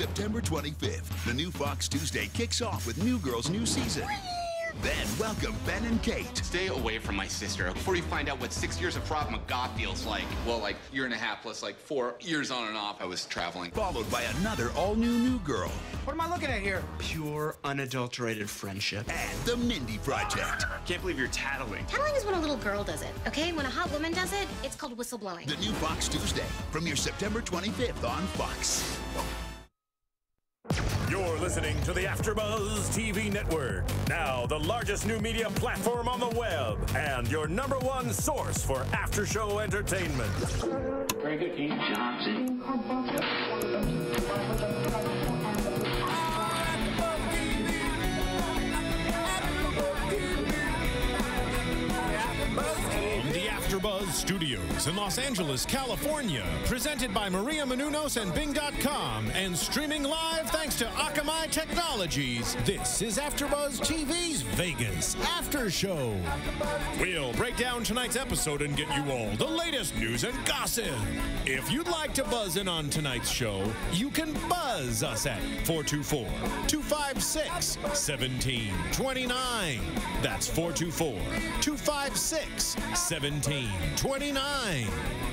September 25th, the new Fox Tuesday kicks off with New Girl's new season. Then welcome Ben and Kate. Stay away from my sister before you find out what 6 years of Krav Maga feels like. Well, like year and a half plus like 4 years on and off I was traveling. Followed by another all-new New Girl. What am I looking at here? Pure, unadulterated friendship. And the Mindy Project. Can't believe you're tattling. Tattling is when a little girl does it, okay? When a hot woman does it, it's called whistleblowing. The new Fox Tuesday, premieres September 25th on Fox. You're listening to the AFTERBUZZ TV Network. Now, the largest new media platform on the web and your #1 source for after-show entertainment. Very good, Keith Johnson. AfterBuzz Studios in Los Angeles, California. Presented by Maria Menounos and Bing.com and streaming live thanks to Akamai Technologies. This is AfterBuzz TV's Vegas After Show. We'll break down tonight's episode and get you all the latest news and gossip. If you'd like to buzz in on tonight's show, you can buzz us at 424-256-1729. That's 424-256-1729.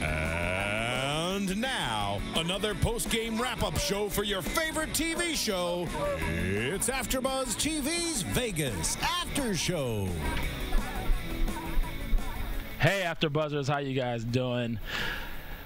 And now, another post-game wrap-up show for your favorite TV show. It's AfterBuzz TV's Vegas After Show. Hey, AfterBuzzers, how you guys doing?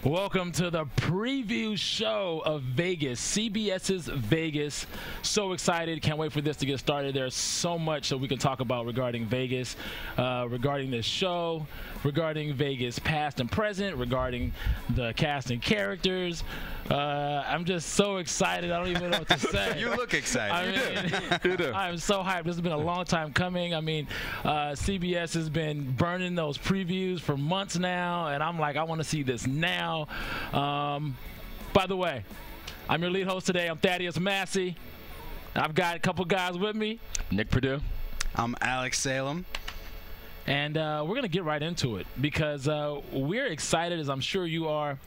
Welcome to the preview show of Vegas, CBS's Vegas. So excited. Can't wait for this to get started. There's so much that we can talk about regarding Vegas, regarding this show, regarding Vegas past and present, regarding the cast and characters. I'm just so excited. I don't even know what to say. You look excited. You do. I'm so hyped. This has been a long time coming. I mean, CBS has been burning those previews for months now, and I'm like, I want to see this now. By the way, I'm your lead host today. I'm Thaddeus Massey. I've got a couple guys with me. Nick Perdue. I'm Alex Salem. And we're going to get right into it because we're excited, as I'm sure you are.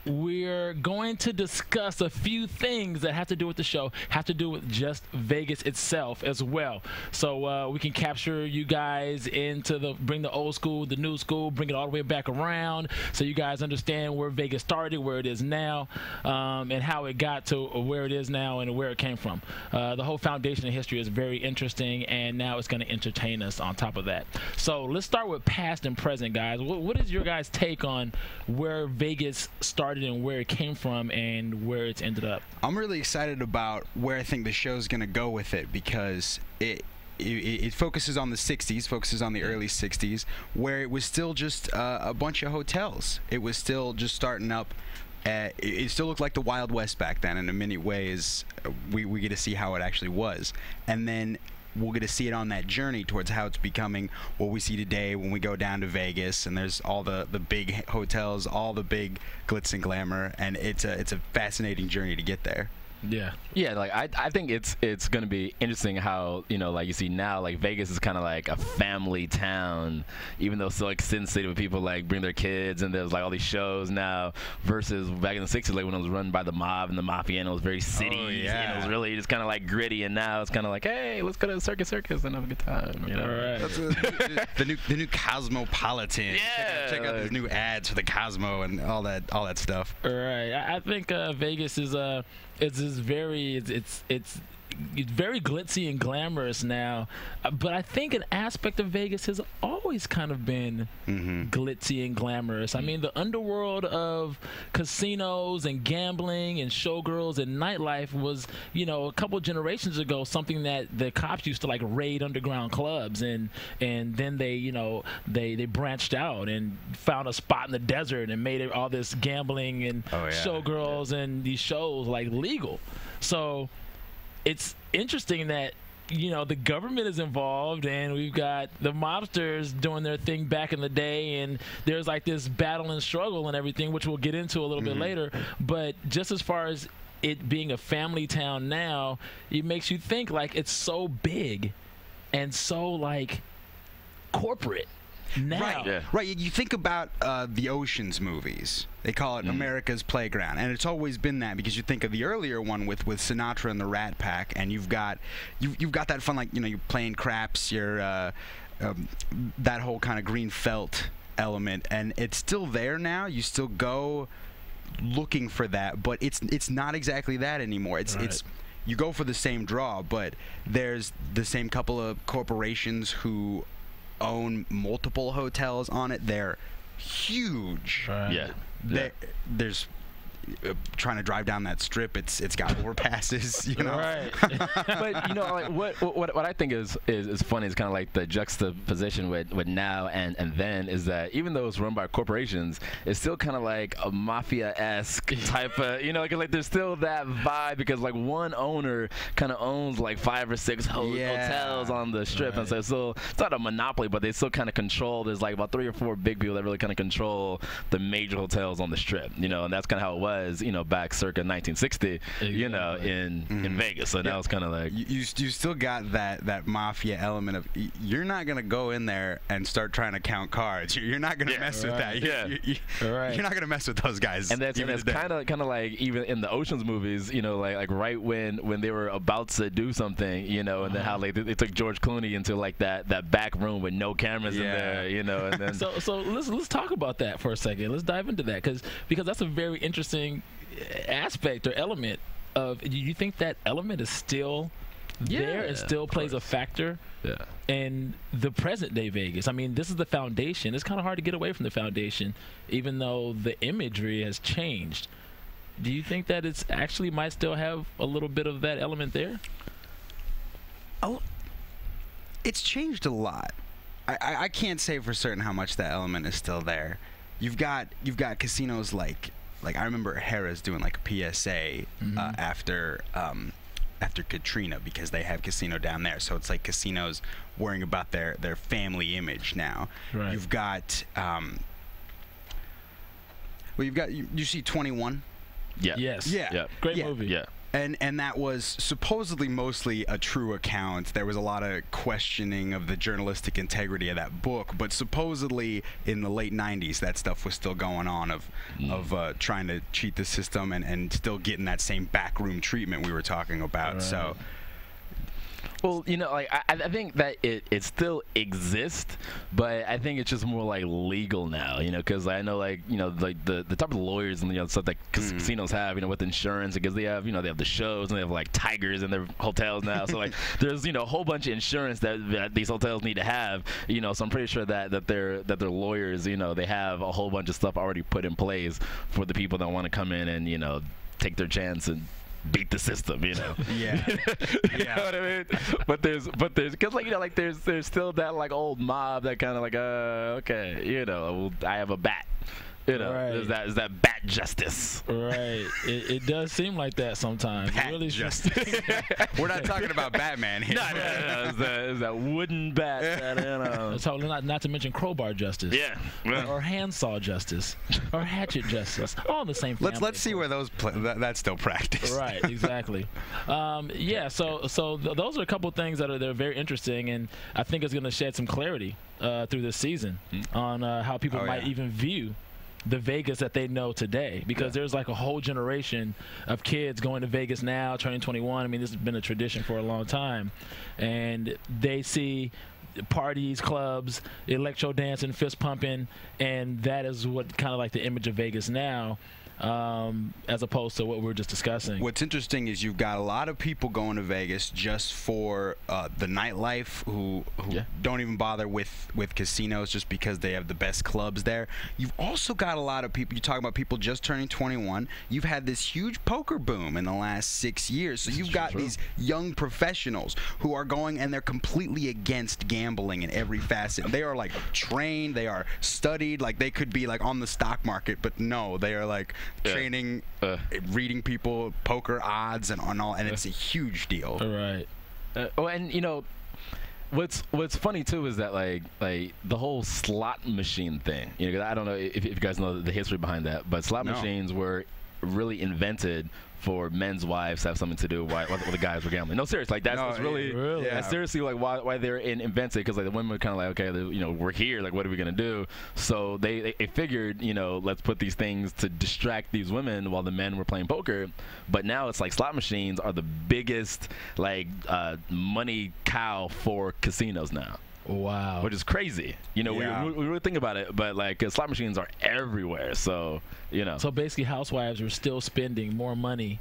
We're going to discuss a few things that have to do with the show, have to do with just Vegas itself as well. So we can capture you guys into bring the old school, the new school, bring it all the way back around so you guys understand where Vegas started, where it is now, and how it got to where it is now and where it came from. The whole foundation of history is very interesting, and now it's going to entertain us on top of that. So let's start with past and present, guys. What is your guys' take on where Vegas started and where it came from and where it's ended up? I'm really excited about where I think the show's going to go with it because it focuses on the 60s, focuses on the early 60s, where it was still just a bunch of hotels. It was still just starting up. It still looked like the Wild West back then, and in many ways we get to see how it actually was. And then we'll get to see it on that journey towards how it's becoming what we see today when we go down to Vegas, and there's all the big hotels, all the big glitz and glamour, and it's a fascinating journey to get there. Yeah, like I think it's gonna be interesting how, you know, like you see now, like Vegas is kind of like a family town, even though it's still like Sin City where people like bring their kids and there's like all these shows now, versus back in the 60s, like when it was run by the mob and the mafia and it was very city, and it was really just kind of like gritty, and now it's kind of like, hey, let's go to Circus and have a good time, you know? Right. That's the new Cosmopolitan. Yeah, check out these new ads for the Cosmo and all that stuff. Right. I think Vegas is it's very glitzy and glamorous now, but I think an aspect of Vegas has always kind of been glitzy and glamorous. I mean, the underworld of casinos and gambling and showgirls and nightlife was, you know, a couple generations ago, something that the cops used to like raid underground clubs, and then they, you know, they branched out and found a spot in the desert and made all this gambling and showgirls and these shows like legal. So it's interesting that, you know, the government is involved, and we've got the mobsters doing their thing back in the day, and there's like this battle and struggle and everything, which we'll get into a little bit later. But just as far as it being a family town now, it makes you think like it's so big and so like corporate now. Right. Yeah. Right. You think about the Ocean's movies. They call it America's Playground, and it's always been that because you think of the earlier one with Sinatra and the Rat Pack, and you've got that fun, like, you know, you're playing craps, you're that whole kind of green felt element, and it's still there now. You still go looking for that, but it's not exactly that anymore. It's you go for the same draw, but there's the same couple of corporations who own multiple hotels on it. They're huge. Yeah. There's trying to drive down that strip. It's got overpasses, you know. Right. But you know, like what I think is funny is kind of like the juxtaposition with now and then is that even though it's run by corporations, it's still kind of like a mafia-esque type of, you know, like there's still that vibe because like one owner kind of owns like 5 or 6 hotels on the strip, and so it's not a monopoly, but they still kind of control. There's like about 3 or 4 big people that really kind of control the major hotels on the strip, you know, and that's kind of how it was, you know, back circa 1960, you know, in Vegas. So now it's kind of like you still got that mafia element of you're not gonna go in there and start trying to count cards. You're not gonna mess with that. You're not gonna mess with those guys. And that's kind of like even in the Ocean's movies, you know, like right when they were about to do something, you know, and then how like they took George Clooney into like that back room with no cameras in there, you know, and then so let's talk about that for a second. Let's dive into that because that's a very interesting aspect or element of. Do you think that element is still there and still plays a factor in the present day Vegas? I mean, this is the foundation. It's kind of hard to get away from the foundation, even though the imagery has changed. Do you think that it's actually might still have a little bit of that element there? Oh, it's changed a lot. I can't say for certain how much that element is still there. You've got casinos like I remember Harrah's doing like a PSA after Katrina because they have casino down there. So it's like casinos worrying about their family image now. Right. You've got you see 21. Yeah. Yes. Yeah. Great movie. Yeah. And that was supposedly mostly a true account. There was a lot of questioning of the journalistic integrity of that book, but supposedly in the late 90s that stuff was still going on of trying to cheat the system and still getting that same backroom treatment we were talking about. Right. So well, you know, like I think that it still exists, but I think it's just more like legal now, you know, because I know like, you know, like the type of lawyers and, you know, stuff that casinos have, you know, with insurance, because they have, you know, they have the shows and they have like tigers in their hotels now, so like there's, you know, a whole bunch of insurance that these hotels need to have, you know, so I'm pretty sure that their lawyers, you know, they have a whole bunch of stuff already put in place for the people that want to come in and, you know, take their chance and beat the system, you know. You know what I mean? But there's because like, you know, like there's still that like old mob that kind of like okay, you know, I have a bat. You know, is that bat justice? Right. It does seem like that sometimes. Bat really justice. We're not talking about Batman here. No. Is that wooden bat? That, you know. It's not to mention crowbar justice. Yeah. Or handsaw justice. Or hatchet justice. All in the same family. Let's see where that's still practiced. Right. Exactly. Yeah. So those are a couple of things that are very interesting, and I think it's going to shed some clarity through this season on how people might even view the Vegas that they know today, because there's like a whole generation of kids going to Vegas now, turning 21. I mean, this has been a tradition for a long time, and they see parties, clubs, electro dancing, fist pumping, and that is what kind of like the image of Vegas now, as opposed to what we were just discussing. What's interesting is you've got a lot of people going to Vegas just for the nightlife who don't even bother with casinos just because they have the best clubs there. You've also got a lot of people, you talk about people just turning 21. You've had this huge poker boom in the last 6 years. So you've got these young professionals who are going and they're completely against gambling in every facet. They are like trained, they are studied, like they could be like on the stock market, but no, they are like training, reading people, poker odds and all, and it's a huge deal. Right. And you know, what's funny too is that like the whole slot machine thing. You know, I don't know if you guys know the history behind that, but slot machines were really invented for men's wives to have something to do while the guys were gambling. No, seriously, like that's really that's seriously like why they're invented, because like the women were kind of like, okay, you know, we're here, like what are we gonna do? So they figured, you know, let's put these things to distract these women while the men were playing poker. But now it's like slot machines are the biggest like money cow for casinos now. Wow. Which is crazy. You know, we really think about it, but like slot machines are everywhere. So, you know. So basically, housewives are still spending more money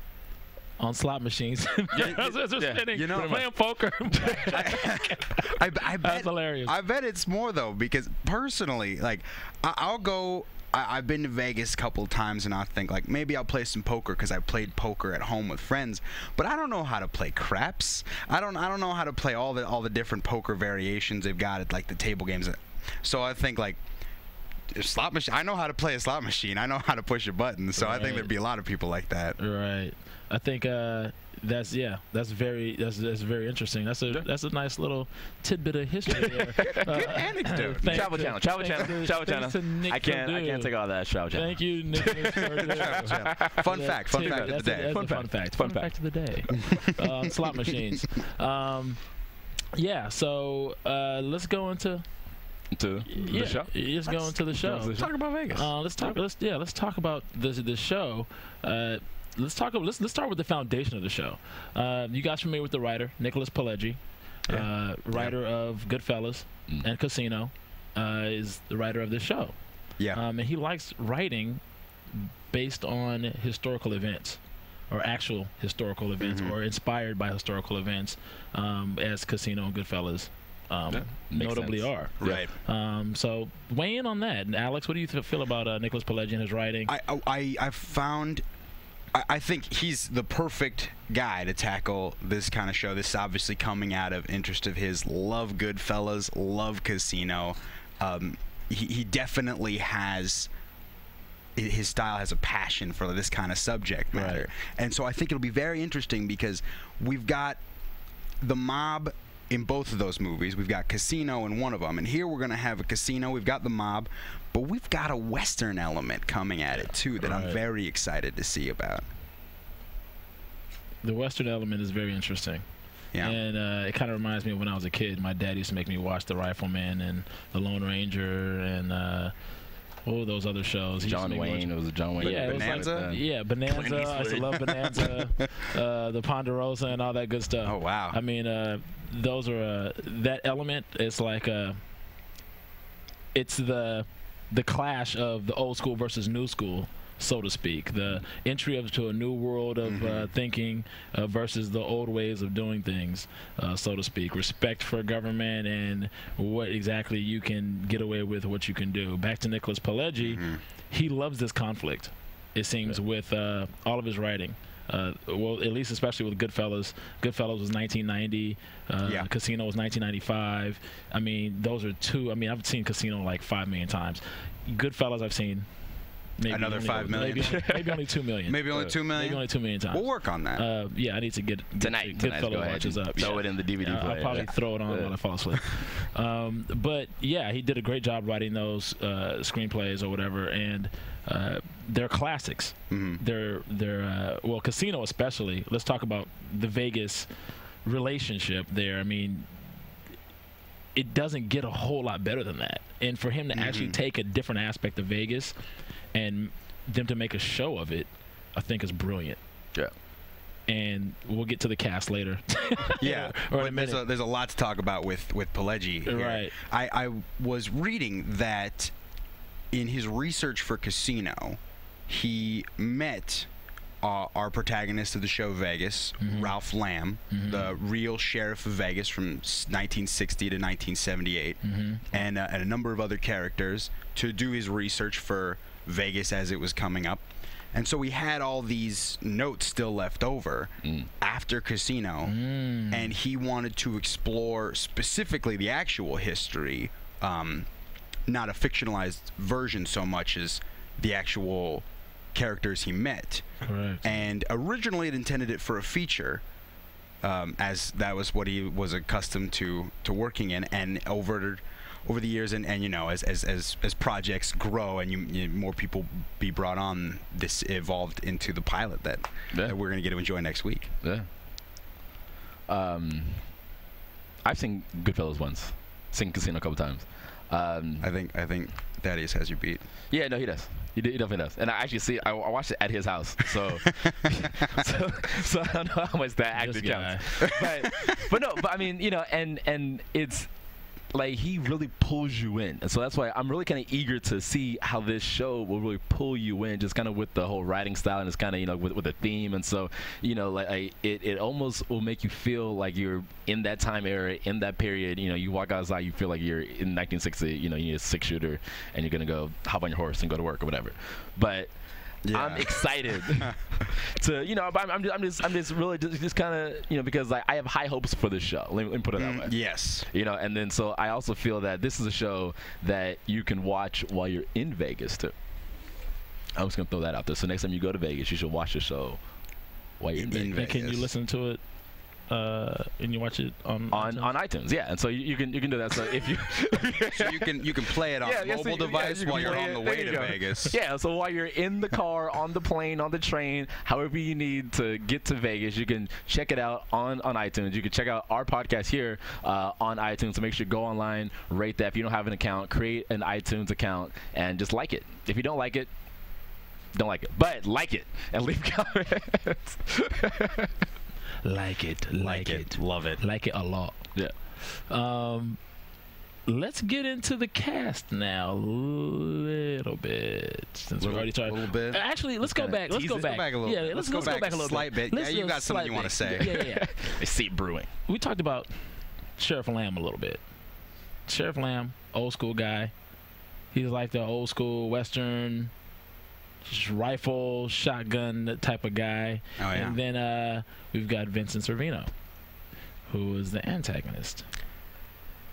on slot machines. Spending, you know, playing poker. I bet, that's hilarious. I bet it's more though, because personally, like I'll go. I've been to Vegas a couple of times, and I think like maybe I'll play some poker because I played poker at home with friends. But I don't know how to play craps. I don't know how to play all the different poker variations they've got at like the table games. So I think like slot machine. I know how to play a slot machine. I know how to push a button. So I think there'd be a lot of people like that. Right. I think that's very interesting. That's a nice little tidbit of history there. Good anecdote. Travel Channel. I can't take all that. Travel Channel. Thank you, Nicholas. Fun fact of the day. Fun fact of the day. Slot machines. Yeah. So let's go into the show. Let's go into the show. Let's talk about Vegas. Let's talk about the show. Let's start with the foundation of the show. You guys familiar with the writer, Nicholas Pileggi, writer of Goodfellas and Casino, is the writer of this show. Yeah. And he likes writing based on historical events, or actual historical events, or inspired by historical events, as Casino and Goodfellas notably are. Right. So weigh in on that. And Alex, what do you feel about Nicholas Pileggi and his writing? I think he's the perfect guy to tackle this kind of show. This is obviously coming out of interest of his. Love Goodfellas, love Casino. He definitely has, his style has a passion for this kind of subject matter. Right. And so I think it'll be very interesting because we've got the mob in both of those movies. We've got Casino in one of them, and here we're going to have a casino. We've got the mob, but we've got a Western element coming at it too that I'm very excited to see about. The Western element is very interesting. Yeah. And it kind of reminds me of when I was a kid. My dad used to make me watch The Rifleman and The Lone Ranger and what were those other shows? John Wayne. It was a John Wayne. Yeah, Bonanza? Bonanza. I used to love Bonanza, the Ponderosa, and all that good stuff. Oh, wow. I mean, those are that element. It's like it's the clash of the old school versus new school, so to speak. The entry to a new world of thinking versus the old ways of doing things, so to speak. Respect for government and what exactly you can get away with, what you can do. Back to Nicholas Pileggi, he loves this conflict, it seems, with all of his writing. Well, at least especially with Goodfellas. Goodfellas was 1990. Casino was 1995. I mean, those are two. I mean, I've seen Casino like 5 million times. Goodfellas I've seen maybe another 5 million. Maybe only 2 million. Maybe only 2 million. Maybe only 2 million times. We'll work on that. Yeah, I need to get Goodfellas watches up. Throw it in the DVD player. I'll probably throw it on when I fall asleep. But yeah, he did a great job writing those screenplays or whatever, and they're classics. They're well, Casino especially. Let's talk about the Vegas relationship there. I mean, it doesn't get a whole lot better than that. And for him to actually take a different aspect of Vegas and them to make a show of it, I think is brilliant. Yeah. And we'll get to the cast later. Yeah, but there's a lot to talk about with Pileggi here. Right. I was reading that in his research for Casino, he met our protagonist of the show Vegas, Ralph Lamb, the real sheriff of Vegas from 1960 to 1978, and a number of other characters to do his research for Vegas as it was coming up. And so we had all these notes still left over after Casino, and he wanted to explore specifically the actual history, not a fictionalized version so much as the actual characters he met. Correct. And originally it intended it for a feature, as that was what he was accustomed to working in, and over over the years, and you know, as projects grow and more people be brought on, this evolved into the pilot that we're gonna get to enjoy next week. Yeah. I've seen Goodfellas once. Seen Casino a couple times. I think Thaddeus has you beat. Yeah, no, he does. He definitely does. And I actually I watched it at his house, so so I don't know how much that actually counts. But I mean, you know, and it's like he really pulls you in, and so that's why I'm really kind of eager to see how this show will really pull you in, just kind of with the whole writing style, and it's kind of, you know, with the theme, and so, you know, like it almost will make you feel like you're in that time era, in that period. You know, you walk outside, you feel like you're in 1960. You know, you need a 6-shooter, and you're gonna go hop on your horse and go to work or whatever. But yeah. I'm excited to, you know, I'm just really just kind of, you know, because like I have high hopes for this show. Let me put it that way. Yes. You know, and then so I also feel that this is a show that you can watch while you're in Vegas too. I'm just gonna throw that out there. So next time you go to Vegas, you should watch the show while you're in Vegas. And can you listen to it? And you watch it on iTunes, yeah, and so you can do that. So if you so you can play it on a mobile device while you're on the way to Vegas. Yeah, so while you're in the car, on the plane, on the train, however you need to get to Vegas, you can check it out on iTunes. You can check out our podcast here on iTunes. So make sure you go online, rate that. If you don't have an account, create an iTunes account and just like it. If you don't like it, don't like it, but like it and leave comments. Like it, love it, like it a lot. Yeah. Let's get into the cast now a little bit, since we already started. A little bit. Actually, let's go back. Let's go back a little. Yeah, let's go back a little slight bit. Yeah, you got something you want to say. Yeah. I see brewing. We talked about Sheriff Lamb a little bit. Sheriff Lamb, old school guy. He's like the old school Western rifle, shotgun type of guy. Oh, yeah. And then we've got Vincent Servino, who is the antagonist.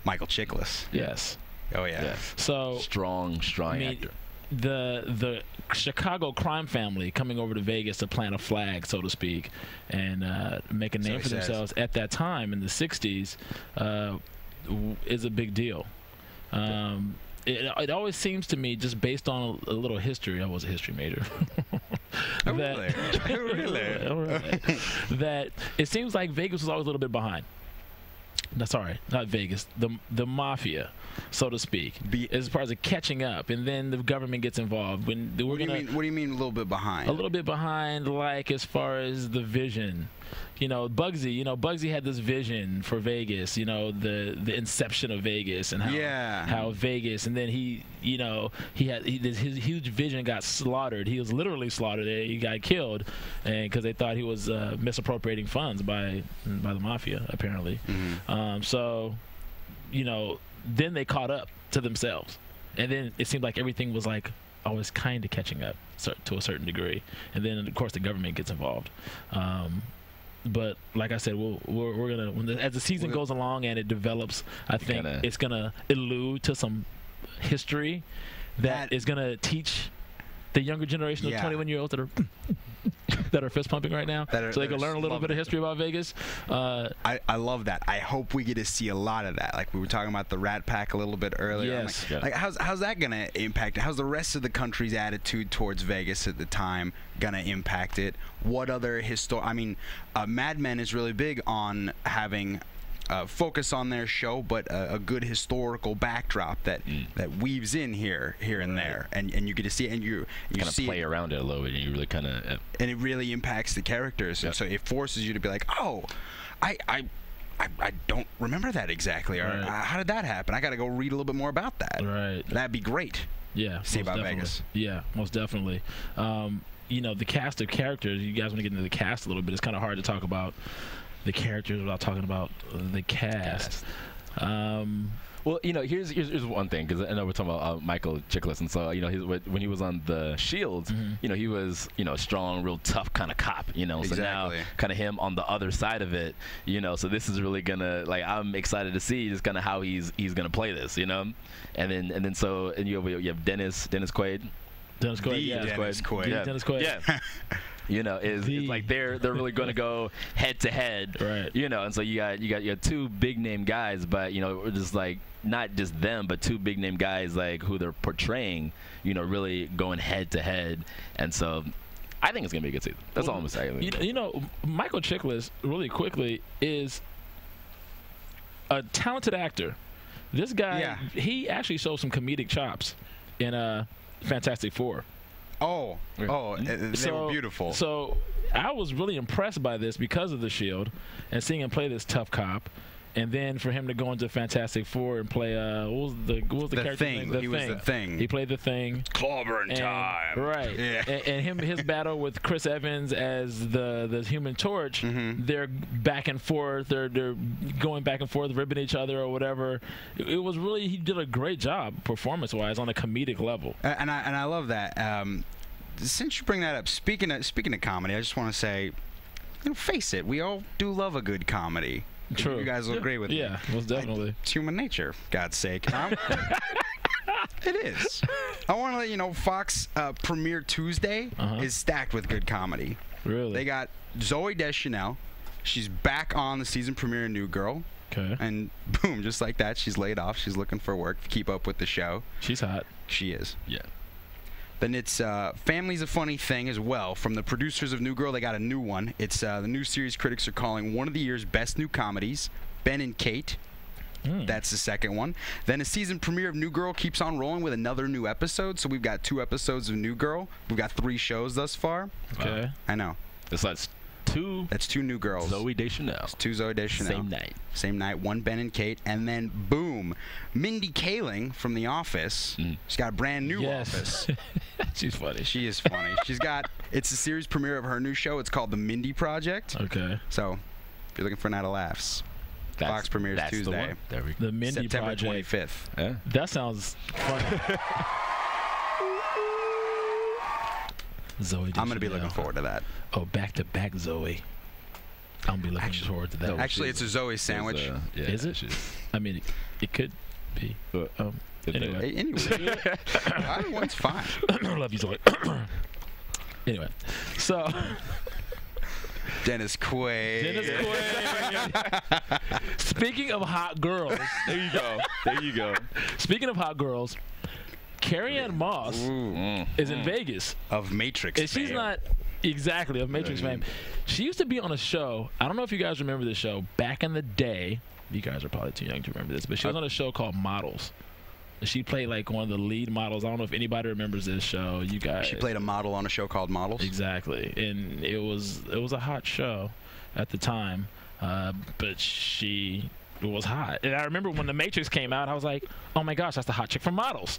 Michael Chiklis. Yes. Oh yeah. So strong actor. The Chicago crime family coming over to Vegas to plant a flag, so to speak, and make a name for themselves at that time in the 60s is a big deal. It always seems to me, just based on a little history, I was a history major, that it seems like Vegas was always a little bit behind. No, sorry, not Vegas. The mafia, so to speak, as far as catching up, and then the government gets involved. What do you mean a little bit behind? A little bit behind, like as far as the vision. You know, Bugsy had this vision for Vegas, you know, the inception of Vegas and how Vegas, and then his huge vision got slaughtered. He was literally slaughtered. He got killed, and because they thought he was misappropriating funds by the mafia, apparently. Mm-hmm. So, you know, then they caught up to themselves, and then it seemed like everything was like always kind of catching up to a certain degree, and then of course the government gets involved. But like I said, we're gonna, as the season goes along and it develops, I think it's gonna allude to some history that is gonna teach the younger generation of 21-year-olds that are fist pumping right now, so they can learn a little bit of history about Vegas. I love that. I hope we get to see a lot of that. Like we were talking about the Rat Pack a little bit earlier. Yes. Like how's that gonna impact it? How's the rest of the country's attitude towards Vegas at the time gonna impact it? What other Mad Men is really big on having focus on their show, but a good historical backdrop that weaves in here and there, and you get to see it, and you kind of play around it a little bit, and you really kind of and it really impacts the characters, and so it forces you to be like, oh, I don't remember that exactly, or how did that happen? I got to go read a little bit more about that. Right, that'd be great. Yeah, see about Vegas. Yeah, most definitely. You know, the cast of characters. You guys want to get into the cast a little bit? It's kind of hard to talk about the characters without talking about the cast. Well, you know, here's one thing, because I know we're talking about Michael Chiklis, and so, you know, when he was on the Shields, you know, he was, you know, strong, real tough kind of cop, you know. So now kind of him on the other side of it, you know. So this is really gonna, like, I'm excited to see just kind of how he's gonna play this, you know. And then you have Dennis Quaid. Dennis Quaid, Dennis Quaid. Yeah. You know, it's like they're really going to go head to head. Right. You know, and so you got two big name guys, but you know, just like not just them, but two big name guys like who they're portraying. You know, really going head to head, and so I think it's gonna be a good season. That's all I'm saying. You know, Michael Chiklis, really quickly, is a talented actor. This guy, he actually shows some comedic chops in Fantastic Four. They were beautiful. So I was really impressed by this because of The Shield and seeing him play this tough cop. And then for him to go into Fantastic Four and play what was the character Thing. name? He was the Thing. He played the Thing. Clobbering time. Right. Yeah. And his battle with Chris Evans as the Human Torch. They're back and forth. They're going back and forth, ribbing each other or whatever. It was really, he did a great job performance-wise on a comedic level. And I love that. Since you bring that up, speaking of comedy, I just want to say, face it, we all do love a good comedy. True. You guys will agree with me. Yeah, most definitely. It's human nature, God's sake. It is. I want to let you know, Fox Premiere Tuesday is stacked with good comedy. Really? They got Zooey Deschanel. She's back on the season premiere of New Girl. Okay. And boom, just like that, she's laid off. She's looking for work to keep up with the show. She's hot. She is. Yeah. Then it's Family's a Funny Thing as well. From the producers of New Girl, they got a new one. It's the new series critics are calling one of the year's best new comedies, Ben and Kate. That's the second one. Then a season premiere of New Girl keeps on rolling with another new episode. So we've got 2 episodes of New Girl. We've got 3 shows thus far. Okay. I know. That's 2. That's 2 new girls. Zooey Deschanel. It's 2 Zooey Deschanel. Same night. 1 Ben and Kate. And then, boom, Mindy Kaling from The Office. She's got a brand new Office. She's funny. She is funny. It's a series premiere of her new show. It's called The Mindy Project. Okay. So, if you're looking for a night of laughs, Fox premieres Tuesday. The Mindy September Project. 25th. Yeah. That sounds funny. Zoe Deschanel. I'm going to be looking forward to that. Oh, back-to-back Zoe. I'm going to be looking forward to that. Actually, it's a Zoe sandwich. Is it? I mean, it could be. Anyway. Either one's fine. I love you, Zoe. Anyway, so... Dennis Quaid. Speaking of hot girls. There you go. Speaking of hot girls, Carrie-Anne Moss is in Vegas. Of Matrix and she's not exactly of Matrix fame. She used to be on a show. I don't know if you guys remember this show. Back in the day, you guys are probably too young to remember this, but she was on a show called Models. She played like one of the lead models. I don't know if anybody remembers this show. You guys. She played a model on a show called Models. Exactly, and it was a hot show at the time, but she was hot. And I remember when The Matrix came out, I was like, oh my gosh, that's the hot chick from Models.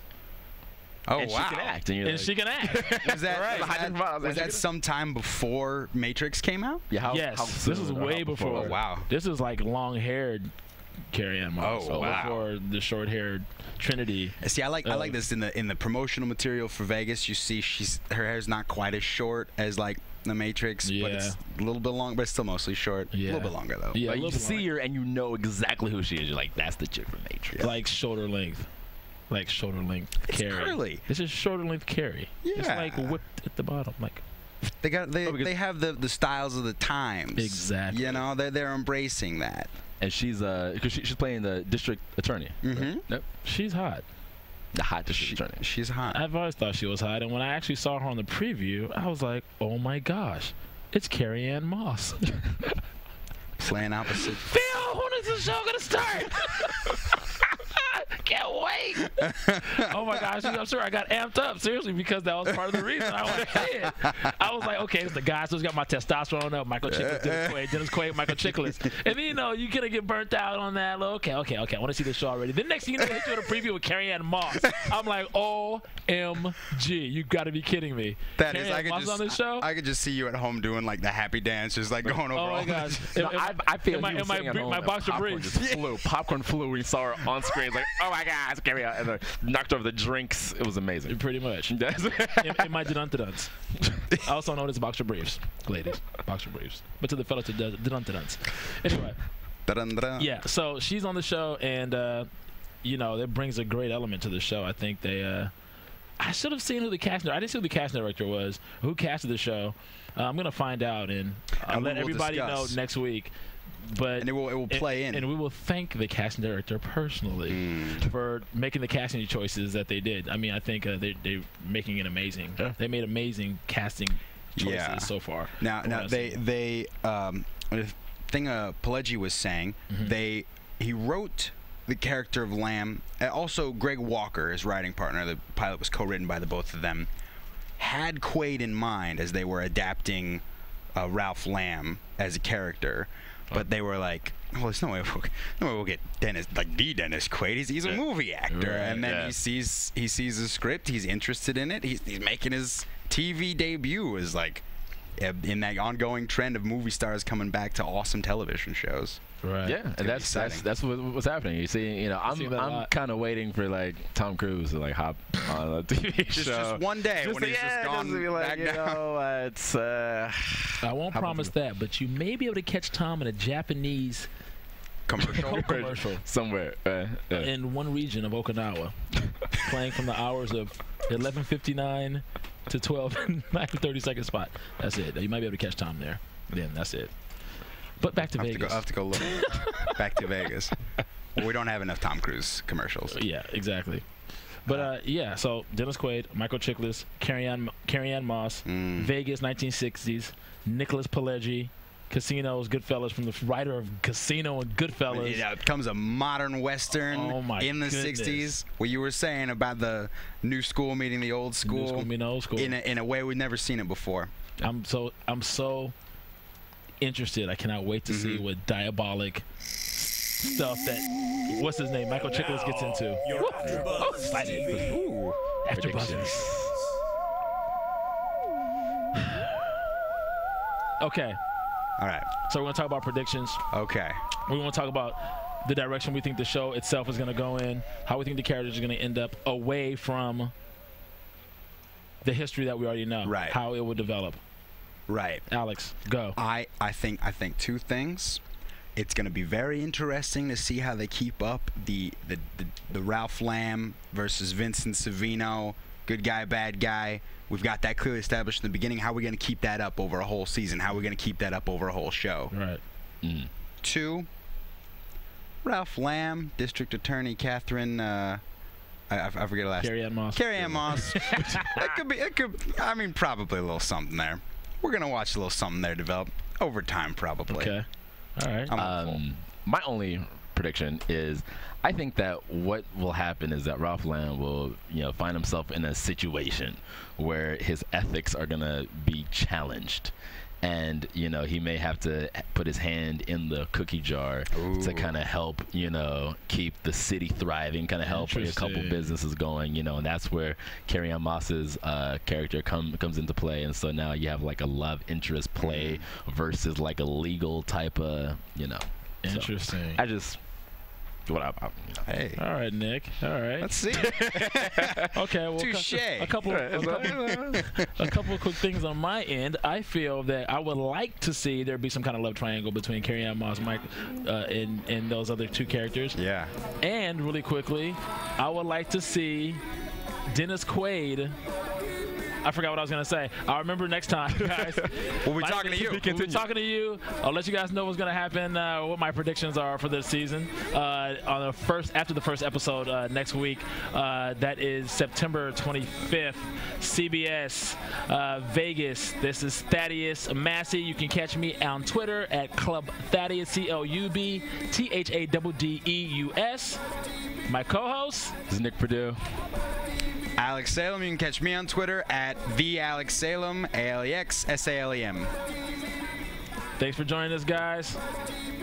Oh, and wow. she can act. And she can act. Was that sometime before Matrix came out? Yeah. Yes. This is way before. Oh, wow. This is like long-haired Carrie-Anne Moss. Oh, wow. Before the short-haired Trinity. See, I like this in the promotional material for Vegas. You see, her hair's not quite as short as like The Matrix, but it's a little bit long, but it's still mostly short. A little bit longer though. Yeah, but you see her and you know exactly who she is. You're like, that's the chick from Matrix. Like shoulder length. Like shoulder length Carrie. It's curly. This is shoulder length Carrie. Yeah. It's like whipped at the bottom. Like they have the styles of the times. Exactly. You know, they're embracing that. And she's she's playing the district attorney. Mm-hmm. Yep. She's hot. The hot district attorney. She's hot. I've always thought she was hot, and when I actually saw her on the preview, I was like, oh my gosh, it's Carrie-Anne Moss. Playing opposite. Phil, when is the show gonna start? Can't wait. Oh my gosh, I'm sure I got amped up, seriously, because that was part of the reason I wanted to see it. I was like, okay, it's the guy, so it's got my testosterone up. Michael Chiklis, Dennis Quaid, Michael Chiklis. And then, you know, you gonna get burnt out on that. Like, okay, I want to see the show already. Then next thing you know, they hit you with a preview with Carrie-Anne Moss. I'm like, OMG, you gotta be kidding me. That is, on this show? I could just see you at home doing like the happy dance, just like going over all. Oh my gosh. I feel my boxer briefs. Popcorn flew. We saw her on screen. It's like, oh my God, Carrie-Anne. And knocked over the drinks. It was amazing. Pretty much. In my Dunts. Also known as boxer briefs, ladies. Boxer briefs. But to the fellas, Dunts. Anyway. Yeah, so she's on the show, and, you know, that brings a great element to the show. I think they I should have seen who the casting. I didn't see who the casting director was. Who casted the show? I'm gonna find out, and I'll let everybody know next week. But it will play in, and we will thank the casting director personally for making the casting choices that they did. I mean, I think they're making it amazing. Yeah. They made amazing casting choices so far. Now the thing Pileggi was saying, he wrote the character of Lamb. Also, Greg Walker, his writing partner, the pilot was co-written by the both of them, had Quaid in mind as they were adapting Ralph Lamb as a character. But they were like, well, there's no way we'll get Dennis Quaid. He's a movie actor. Right, and then he sees the script. He's interested in it. He's making his TV debut as like in that ongoing trend of movie stars coming back to awesome television shows. Right. Yeah, and that's what's happening. You see, you know, I'm kind of waiting for like Tom Cruise to like hop on a TV show. Just one day when he's just gone back down. It's. I won't promise that, but you may be able to catch Tom in a Japanese commercial somewhere in one region of Okinawa, playing from the hours of 11:59 to 12:30 spot. That's it. You might be able to catch Tom there. Then that's it. But back to Vegas. I have to go look. Back to Vegas. Well, we don't have enough Tom Cruise commercials. Yeah, exactly. But yeah, so Dennis Quaid, Michael Chiklis, Carrie-Anne Moss, Vegas 1960s, Nicholas Pileggi, Casinos, Goodfellas, from the writer of Casino and Goodfellas. Yeah, it becomes a modern Western in the 60s. What you were saying about the new school meeting the old school. New school meeting the old school. In a way we've never seen it before. I'm so interested. I cannot wait to see what diabolic stuff that what's his name, Michael Chiklis gets into. AfterBuzz. Okay. All right. So we're gonna talk about predictions. Okay. We're gonna talk about the direction we think the show itself is gonna go in, how we think the characters are gonna end up away from the history that we already know. Right. How it would develop. Right. Alex, go. I think two things. It's going to be very interesting to see how they keep up the Ralph Lamb versus Vincent Savino, good guy, bad guy. We've got that clearly established in the beginning. How are we going to keep that up over a whole season? How are we going to keep that up over a whole show? Right. Two, Ralph Lamb, District Attorney Catherine. I forget her last name. Carrie-Anne Moss. Carrie-Anne Moss. It could. I mean, probably a little something there. We're gonna watch a little something there develop over time, probably. Okay. All right. My only prediction is, I think that what will happen is that Ralph Lamb will, find himself in a situation where his ethics are gonna be challenged. And, he may have to put his hand in the cookie jar to kind of help, keep the city thriving, kind of help a couple businesses going, and that's where Carrie-Anne Moss's character comes into play. And so now you have like a love interest play versus like a legal type of, Interesting. So I just... Hey. All right, Nick. All right. Let's see. Okay. Well, touche. A couple of quick things on my end. I feel that I would like to see there be some kind of love triangle between Carrie-Anne Moss, Mike, and those other two characters. Yeah. And really quickly, I would like to see Dennis Quaid. I forgot what I was going to say. I'll remember next time, guys. We'll be talking to you. We'll be talking to you. I'll let you guys know what's going to happen, what my predictions are for this season. After the first episode next week, that is September 25th, CBS, Vegas. This is Thaddeus Massey. You can catch me on Twitter at Club Thaddeus, CLUBTHADDEUS. My co-host is Nick Perdue. Alex Salem. You can catch me on Twitter at @AlexSalem, ALEXSALEM. Thanks for joining us, guys.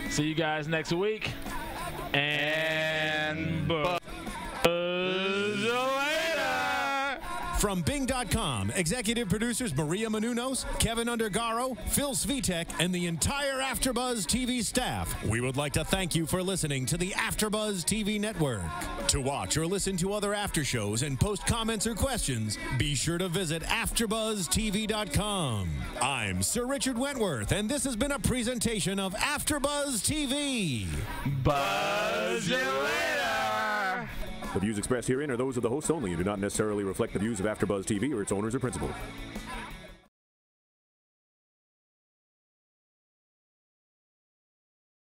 See you guys next week. And buzz you later. From Bing.com, executive producers Maria Menounos, Kevin Undergaro, Phil Svitek, and the entire AfterBuzz TV staff, we would like to thank you for listening to the AfterBuzz TV network. To watch or listen to other after shows and post comments or questions, be sure to visit AfterBuzzTV.com. I'm Sir Richard Wentworth, and this has been a presentation of AfterBuzz TV. Buzz you later. The views expressed herein are those of the hosts only and do not necessarily reflect the views of AfterBuzz TV or its owners or principals.